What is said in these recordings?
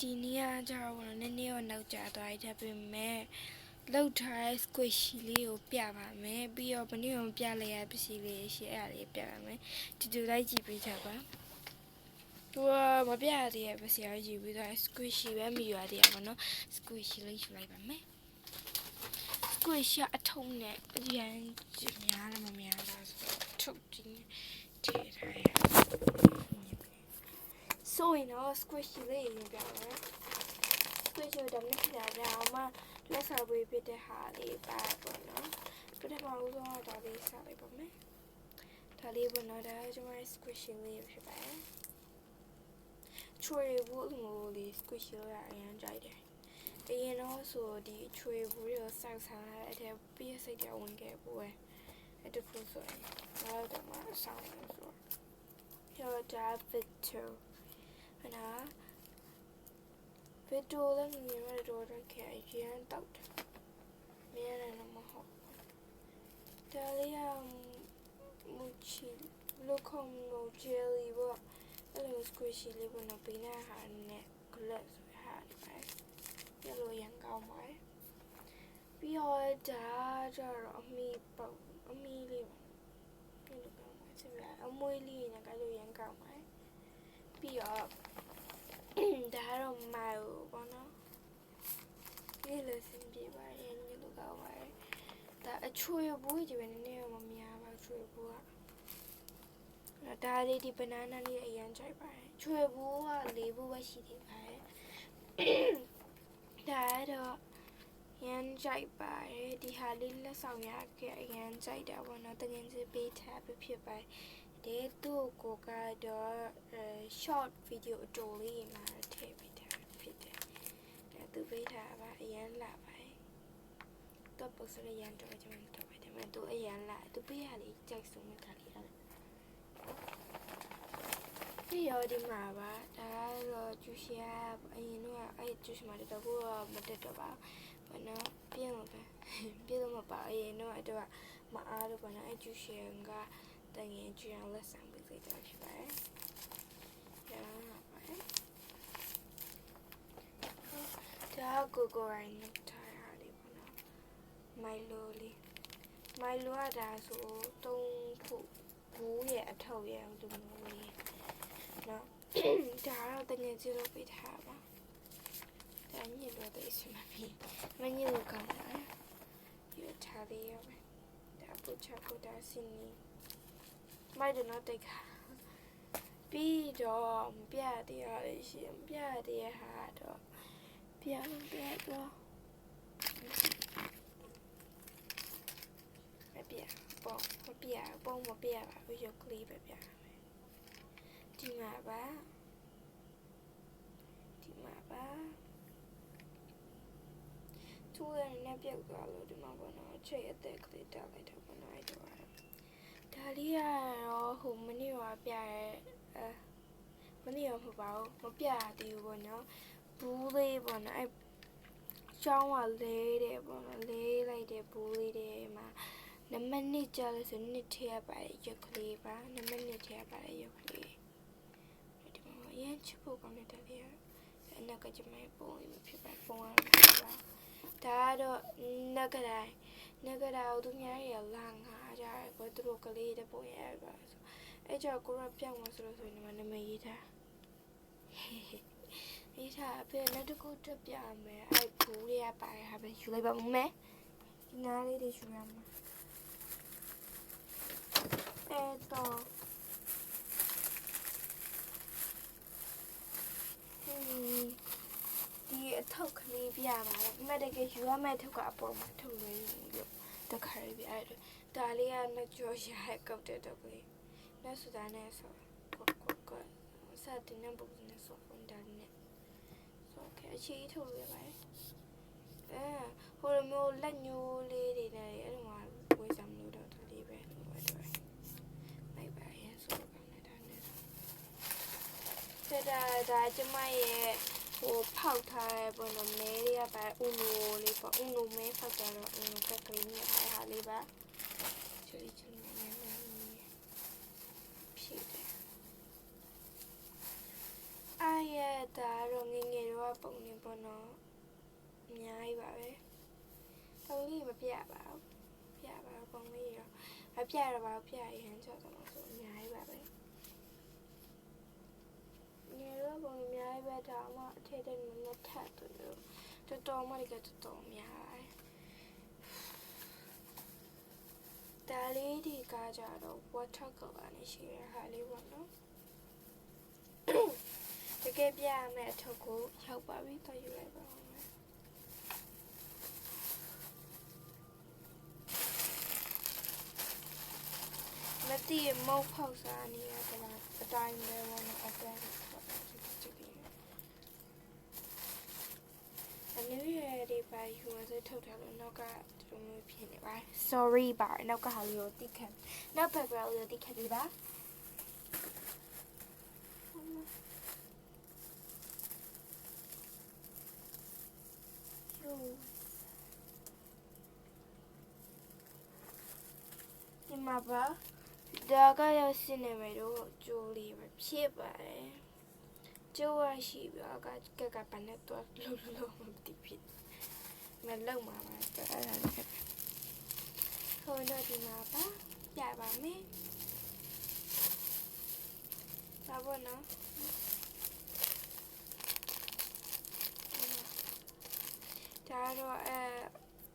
ဒီနေ့ကကြာတော့နည်းနည်းတော့နောက်ကျသွားတယ်ဒါပေမဲ့လောက်ထားတဲ့ squishy လေးကိုပြပါမယ်ပြီးတော့ဘယ်နည်းအောင်ပြလိုက်ရပစ္စည်းလေးရှိအဲ့ဒါလေးပြပါမယ်ဒီလိုလိုက်ကြည့်ပေးကြပါသူကမပြရသေးတဲ့ပစ္စည်းကိုယူပြီးတော့ squishy ပဲမယူရသေးပါတော့ squishy လေးယူလိုက်ပါမယ် squishy အထုံးနဲ့အရန်များလည်းမများလားဆိုတော့ထုတ်ကြည့်ထည့်ထားရဆိုရင်တော့ squishy လေးယူပြပါမယ် squishy တော့မဖြစ်တာကြောင့်မှလက်ဆောင်ပေးပြတဲ့ဟာလေးပါပေါ့နော်ပထမဦးဆုံးတော့ဒါလေးစလိုက်ပါမယ်ဒါလေးပေါ့နော်ဒါကျွန်မ squishy လေးဖြစ်ပါတယ်ချွေဘူးလို့လေး squishy ရအရင်ကြိုက်တယ်အရင်တော့ဆိုဒီချွေဘူးရဆောက်ဆောင်ရတဲ့အထက်ပြည့်စိတ်တဲ့ဝင်ခဲ့ဘူးအဲ့တခုဆိုရင်တော့မှဆောင်းလို့ဆိုရောဒါဗစ်တိုနာဗစ်တိုလည်းမြင်ရတော့ခဲ့အရင်တောက်တယ်မြင်ရတယ်မဟုတ်ဒါလေးကမူချီလိုခုံမိုဂျယ်လီပေါ့အဲ့လို squishy လေးပေါ့နော်ပေးနေဟာနဲ့ glass ဟာဒီပဲရလို့ရန်ကောင်းပါတယ်ပြီးတော့ဒါကျတော့အမီပေါ့အမီလေးပေါ့ဒီလိုကောင်းပါချင်ဗျာအမွေးလေးနဲ့ကလို့ရန်ကောင်းပါတယ်ပြီးတော့ဒါတော့မိုင်ပေါ့နော်ဒီလိုစင်ပြပါရင်ဒီလိုကောင်းပါတယ်ဒါအချွေဘူးကြီးပဲနည်းနည်းမများပါချွေဘူးကဒါလေးဒီ banana လေးအရင်ကြိုက်ပါတယ်ချွေဘူးက၄ဘူးပဲရှိသေးပါတယ်ဒါတော့ရန်ကြိုက်ပါတယ်ဒီဟာလေးလက်ဆောင်ရခဲ့အရင်ကြိုက်တာပေါ့နော်တကယ်စစ်ပေးထားဖြစ်ပါတယ်ဒီသူ့ကိုကတော့ short video အတူလေးမှာထည့်ပေးထားဖြစ်တယ်ဒါသူပေးထားပါအရင်လာပါတယ်တော့ပုံစံရန်တော့ကျွန်တော်တော့ပါတယ်မသူအရင်လာသူပေးရလေကြိုက်ဆုံးခါလေးရတယ်ဒီရောဒီမှာပါဒါတော့ကျူရှီကအရင်တော့အဲ့ကျူရှီမှာတော့ကိုမတက်တော့ပါဘာနော်ပြင်းလို့ပဲပြင်းလို့မပါအရင်တော့အဲ့တော့မအားလို့ဘာနော်အဲ့ကျူရှီကတငယ်ကျန်လက်ဆောင်ပေးလိုက်တာဖြစ်ပါတယ်ရပါတယ်ဒါကိုကိုရိုင်းနဲ့ထားရလေးပေါ့နော်မိုင်လိုလေးမိုင်လိုကဒါဆို3ခုဘူးရဲ့အထောက်ရဲ့ဒီလိုလေးနော်ဒါတော့တကယ်ကြည့်လို့ပြထားပါဒါညစ်လို့တဲ့အချိန်မှာမညစ်လို့ကောင်းတယ်ရထားလေးရမယ်ဒါပူချကိုဒါစင်းနီမိုက်တော့တိတ်ခါပြီးတော့ပြတရားလေးရှိရင်ပြတရားဟာတော့ပြတော့မပြပုံမပြပါဘူးရုပ်ကလေးပဲပြဒီမှာပါသူ့ရဲ့နဲ့ပြုတ်သွားလို့ဒီမှာပေါ့နော်ချိတ်အသက်ကလေးတောက်လိုက်တော့ပေါ့နော်အဲ့တော့ဒါလေးကတော့ဟိုမနေ့ကပြရဲမနေ့ကမဟုတ်ပါဘူးမပြသေးဘူးပေါ့နော်ဘူးလေးပေါ့နော်အဲ့ချောင်းကလေးတယ်ပေါ့နော်လေးလိုက်တဲ့ဘူးလေးတွေမှာနမနစ်ကြလို့ဆိုနှစ်ထည့်ရပါတယ်ရုပ်ကလေးပါနမနစ်ထည့်ရပါတယ်ရုပ်ကလေးဒီမှာရမ်းချဖို့ကောင်းတဲ့လေးရအဲ့နောက်ကကျမပုံလေးဖြစ်ပါပုံရပါဒါတော့နဂရာသူများရလာငါကြတယ်ကိုသူတို့ကလေးတပုံရပါဆိုအဲ့ကြောင့်ကိုရပြောင်းမဆိုလို့ဆိုရင်နမရေးထားရေးထားအဖေလက်တကူတက်ပြမယ်အဲ့ဘူးလေးရပါတယ်ဟာပဲယူလိုက်ပါမယ်ဒီနားလေးတွေယူရမှာအဲ့တော့ဒီအထောက်ကလေးပြပါတယ်အမတကယ်ယူရမယ့်ထောက်ကအပေါ်မှာထုတ်လို့လို့တခါလေးပြအဲ့ဒါလေးကနှစ်ကြောရဟဲ့ကောက်တဲ့တော့ကလေးလက်စတာနဲ့ဆိုကိုစတဲ့နံပါတ်နဲ့ဆိုဖွန်ဒါနဲ့ဆိုကဲအချီထုတ်လို့ရပါတယ်ဟိုမျိုးလက်ညိုးလေးတွေနဲ့အဲ့လိုမှဝေးစမ်းလို့တော့ဒါလေးပဲလို့ပဲတော့လိုက်ပါရဲ့ဆိုကောင်းနေတာနဲ့ဒါကျမရဲ့ဟိုဖောက်ထားတဲ့ပုံတော့မဲလေးကပါဥနိုလေးပေါ့ဥနိုမဲဖောက်ကြတော့ဥနိုကကလေးနဲ့ဟာလေးပါချွေချွေမဲဖြည့်တယ်အာရဒါတော့ငငယ်တော့ များကြီးပါပဲပုံလေးမပြပါဘူးပြပါပုံလေးရောမပြရပါဘူးပြရရင်ကြောက်တော့ဆိုအများကြီးပါပဲငယ်တော့ပုံအများကြီးပဲဒါမှအထက်တဲ့နှစ်ထပ်သူတို့တော်တော်မှလည်းတော်တော်များဒါလေးဒီကကြတော့ water color နဲ့ရှိရဟာလေးပေါ့နော်တကယ်ပြရမယ့်အထုပ်ကိုရောက်ပါပြီတော့ယူလိုက်ပါဦးမယ်မတိမုတ်ဖောက်စားနေရတာအတိုင်းပဲပေါ့နော်အတိုင်းပေါ့ကြည့်ပြီးအနည်းရည်ဒီပါယူရစထုတ်ထားလို့နောက်ကဒီလိုမျိုးဖြစ်နေပါ sorry ပါနောက်ကဟာလေးကိုတိခတ်နောက်ဘက်ကလေးကိုတိခတ်ပြီးပါဒီမှာပါဒါကရစနေမယ်တော့ကျိုးလေးပဲဖြစ်ပါတယ်ကျိုးရရှိပြီးတော့ကပနဲ့တော့လုံးမတိဖြစ်မလုံးမှာပါအဲ့ဒါလည်းဟိုတော့ဒီမှာပါပြပါမယ်ဒါပေါ့နော်ဒါတော့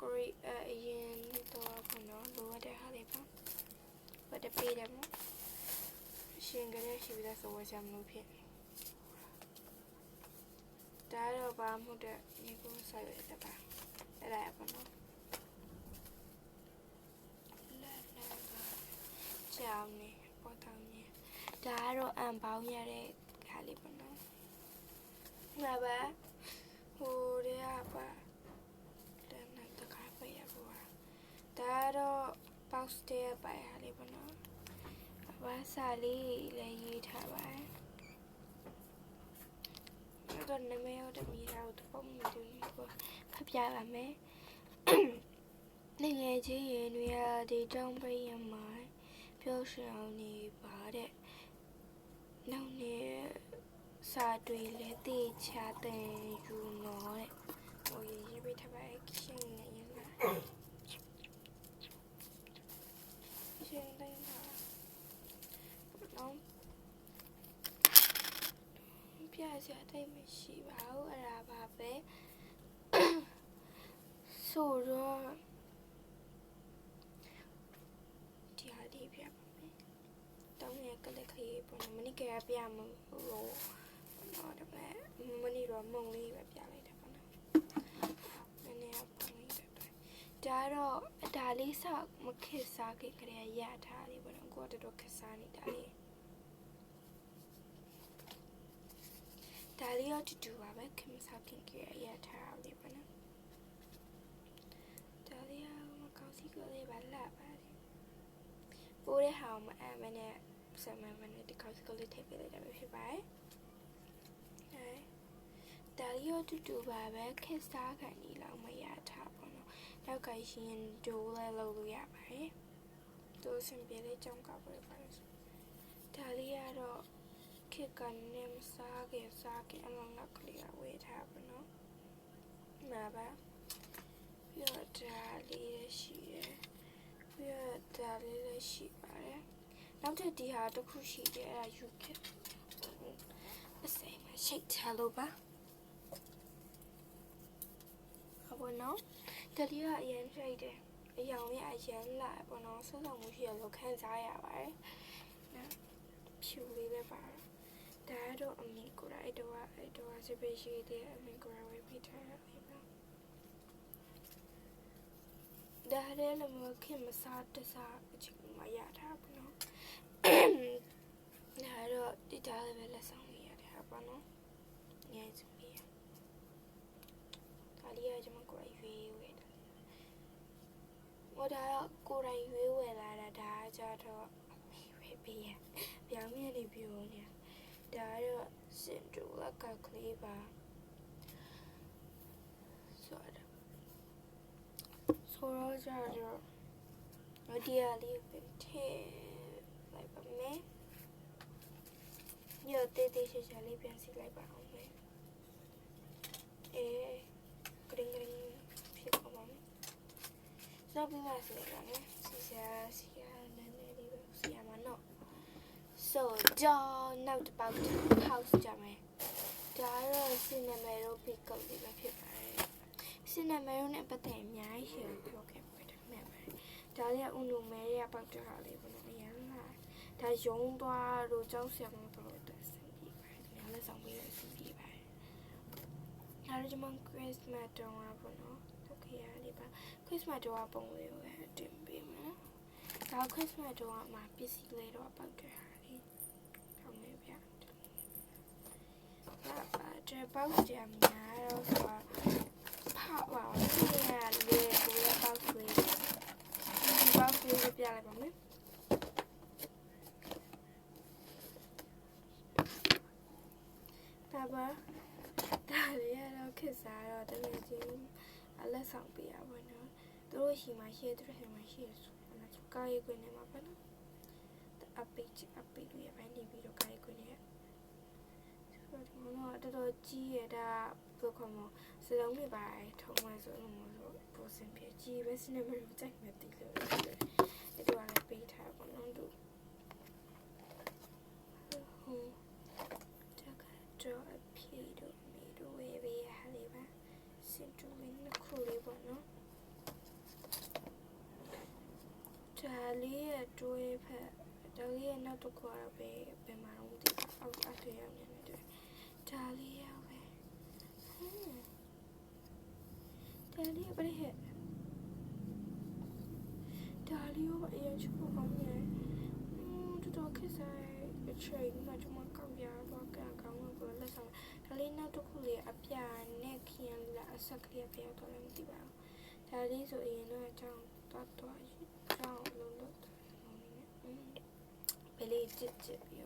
ကိုရီအရင်တော့ပေါ့နော်လိုရတဲ့ဟာလေးပါဘာတပေးတယ်မို့ရှင်ကလေးရှိပြီးတော့ဆိုဝချမလို့ဖြစ်ဒါတော့ဘာမှမဟုတ်တဲ့ဒီကိုဆက်ရတဲ့ပါအဲ့ဒါပေါ့နော်ကြောင်နေပေါ်တောင်းနေဒါကတော့အန်ပေါင်းရတဲ့ခါလေးပေါ့နော်ငါပါဟိုရဲပါတဲ့နောက်တစ်ခါပြရပါဒါတော့ box တဲ့ပါရလေးပေါ့နော်ဘာစာလေးလည်းရေးထားပါတယ်တော့နမေရောတမီရာတို့ပုံမှန်တူပေါ့ဖပြပါမယ်ငယ်ချင်းရင်တွေရဒီတောင်းပေးရမှာပြောရှောင်းနေပါတဲ့နောက်နေစာတွေလည်းတေချာတဲ့ယူနော်တဲ့ဟိုရေးပေးထားပါရှင်နေရင်လားရှင်တိုင်းပါနော်ပြစရာတိတ်မရှိပါဘူးအဲ့ဒါပါပဲဆိုတော့ဒီဟာလေးပြပါမယ်တောင်းရကလေးလေးပေါ့နော်မနေ့ကပြမလို့တော့ဒါပဲမနေ့တော့မုံလေးပဲပြလိုက်တယ်ပေါ့နော်နည်းနည်းပုံလေးပဲဒါတော့ဒါလေးစမခစ်စားခဲ့ကြရရထားလေးပေါ့နော်ကိုကတော့ခက်စားနေတာလေးဒါလေးတော့တူပါပဲခင်မစားခင်ကြရထားလေးပေါ့နော်ဒါလေးကမကောင်းစီကလေးပါလာပါတယ်ပိုးတဲ့ဟာမအမ်းမနဲ့ဆမ်မန်မနဲ့ဒီကောင်းစီကလေးထည့်ပေးလိုက်တာပဲဖြစ်ပါတယ်ဒါလေးတော့တူပါပဲခက်စားခံနေလောက်မရထားပေါ့နော်နောက်ကရှင်ဒိုးလဲလုပ်လို့ရပါတယ်ဒိုးစင်ပြေလေးကြောင်းကောက်ပေးပါလို့ဒါလေးကတော့ခက်ကနေမစားခဲ့အမောင်နောက်ကလေးကဝေးထားပါနော်မှာပါပြီးတော့ဒါလေးရှိတယ်ပြီးတော့ဒါလေးလည်းရှိပါတယ်နောက်ထပ်ဒီဟာတစ်ခုရှိတယ်အဲ့ဒါယူခဲ့အစိမ်းမရှိထားလို့ပါဟုတ်နော်ဒါလေးကအရင်ရှိတယ်အယောင်ရအရင်လာပေါ့နော်ဆက်ဆောင်မှုရှိရလို့ခံစားရပါတယ်နော်ဖြူလေးပဲပါဒါတော့အမေကိုအဲ့တော့စပယ်ရှိတဲ့အမေကိုဝေးပြထားရပြီပါဒါလည်းလည်းမခင်မစားတစားအချိန်မှရတာပေါ့နော်ဒါတော့ဒီတားလည်းပဲလက်ဆောင်ရတာပေါ့နော်ငယ်စုလေးဒါလေးကကျွန်မကိုယ်ရွေးဝယ်တာဟိုဒါတော့ကိုယ်တိုင်ရွေးဝယ်လာတာဒါကြတော့အမေဝယ်ပေးရပြောင်းမြနေပြောနေဒါတော့စင်တူလက်ကကလေးပါဆိုတော့ကြတော့ဒီအလေးပဲထဲလိုက်ပါမယ်ညတေးသေးချာလေးပြန်စီလိုက်ပါအောင်မယ်ဂရင်း ပြီးမှဆိုတော့နော်စီရနည်းနည်းလေးပဲစီရမှာနော် so နောက်တစ်ပေါက် house ကြမယ်ဒါတော့စင်နမဲတို့ပြကုတ်လေးပဲဖြစ်ပါတယ်စင်နမဲတို့နဲ့ပတ်သက်အများကြီးရှိတယ်ပြောခဲ့ပါတယ်ဒါမဲ့ပါတယ်ဒါလေးကဥနိုမဲတွေကပေါက်ကြတာလေးပေါ့နော်အရင်ကဒါယုံသွားလို့ကြောက်စရာမလိုတော့တဲ့အဆင်ပြေပါတယ်ဒီမှာလက်ဆောင်ပေးတဲ့အဆင်ပြေပါတယ်ဒါတော့ကျွန်မ Christmas တုန်းကပေါ့နော်ဟုတ်ကဲ့ရလေးပါ Christmas တုန်းကပုံလေးကိုတင်ပေးမယ်ဒါ Christmas တုန်းကမှပစ္စည်းလေးတော့ပေါက်ကြတာလေးကောင်းနေဗျာ这包子呀，然后说泡完面嘞，不要包水，包水就变了吧没？爸爸，大里呀，然后看啥了？等眼睛，阿拉上边啊，不呢？都是嘛些，都是嘛些数，那就搞一个呢嘛不呢？阿贝都也买你比如搞一个呢。တော်တော်ကြီးရတာဘယ်ခေါ်မလဲစလုံးတွေပါထုံးမှဆိုလို့မလို့ပိုစင်ပြကြီးပဲစနေမလို့ကြိုက်မှတိလို့အဲ့ဒါလည်းပေးထားပါတော့သူဟိုတကတော့အဖြေတို့မိတို့ဝေးပေးရလေးပါစင်တူလေးနှစ်ခုလေးပေါ့နော်ဒါလေးရတွေးဖက်ဒါလေးရနောက်တစ်ခုတော့ပဲမှာတော့ဒီအောက်အထက်ရောက်နေတယ်ဒါလေးရပဲဒါလေးပဲဟဲ့ဒါလေးရောအရင်ချိုးကောင်းနေတော်ခက်ဆိုင်အချိန်မှကျွန်မကောက်ရတော့ကောင်းလို့လက်ဆောင်ဒါလေးနောက်တစ်ခုလေးအပြာနဲ့ခင်းလာအဆက်ကလေးပြတော့လည်းမသိပါဘူးဒါလေးဆိုရင်တော့အကြောင်းတော့ကြောင်းလုံးလို့ဘယ်လေးကြည့်ပြီးတော့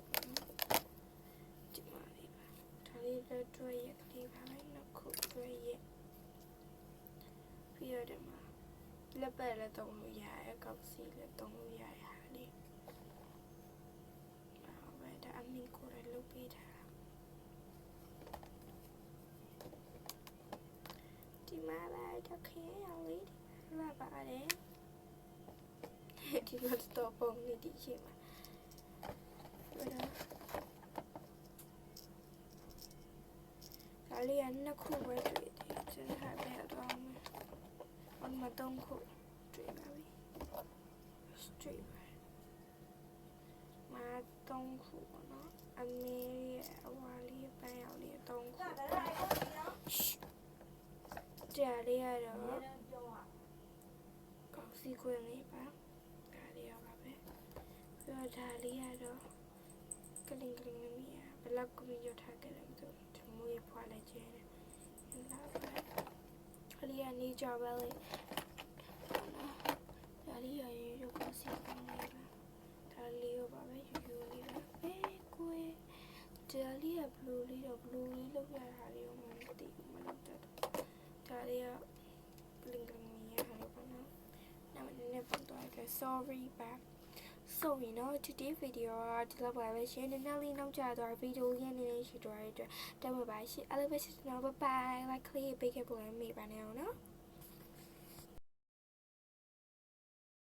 ဒီမှာလေးပါဒါလေးတော့တွေ့ရကလေးပါမယ်နောက်ခုတွေ့ရပြီးတော့ဒီမှာလက်ပတ်လည်းတုံးလို့ရတယ်ကောက်စီလည်းတုံးလို့ရရဟာလေးဒါအမီကိုလည်းလုပ်ပေးထားဒီမှာလည်းတစ်ခဲအောင်လေးလာပါတယ်ဒီမှာတော့ပုံနေဒီရှိမှာဒါလေးကနှစ်ခုပဲတွေ့တယ်စဉ်းစားပြတော့မယ်ဘာမှတော့ခုတွေ့ပါပြီ straight มาต้องခုပေါ့နော်အမေရဲ့အဝါလေးပန်းရောင်လေးတော့ခုကြာလေးရတော့ကောက်စီခွင်းလေးပါဒါလေးရပါပဲပြီးတော့ဒါလေးရတော့ကလင်လေးမြာဘလောက်ကိုရထားကြတယ်သူတမိုးရဖွာလိုက်ခြင်းလာပါခလီကနေကြပါလေဒါလေးရရတော့ကောက်စီခွင်းလေးပါဒါလေးရောပါပဲယူလေးပါပဲကိုယ်ဒါလေးကဘလူးလေးလောက်ရတာလေးရောမသိဘူးမလောက်တော့ဒါလေးကဘလင်ကမီရဟာလို့ပါနော်နောက်နေ့ပတ်တော့က sorry ပါဆိုရင်တော့ today video ကဒီလောက်ပါပဲရှင်နည်းနည်းလေးနောက်ကျသွားဗီဒီယိုရင်းနေရှိသွားတဲ့အတွက်တက်မှာပါရှင်အားလုံးပဲရှင်တော့ bye bye like လေးပေးခဲ့ပုံလည်းမေ့ပါနဲ့အောင်နော်